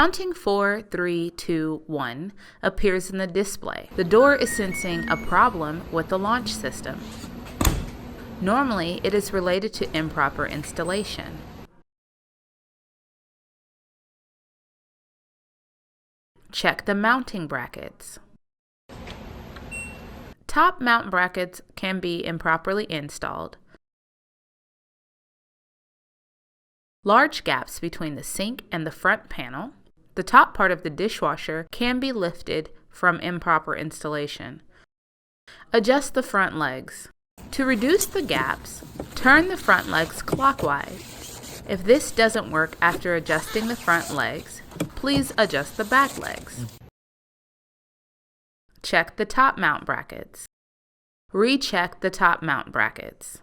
Counting 4, 3, 2, 1 appears in the display. The door is sensing a problem with the launch system. Normally, it is related to improper installation. Check the mounting brackets. Top mount brackets can be improperly installed. Large gaps between the sink and the front panel. The top part of the dishwasher can be lifted from improper installation. Adjust the front legs. To reduce the gaps, turn the front legs clockwise. If this doesn't work after adjusting the front legs, please adjust the back legs. Check the top mount brackets. Recheck the top mount brackets.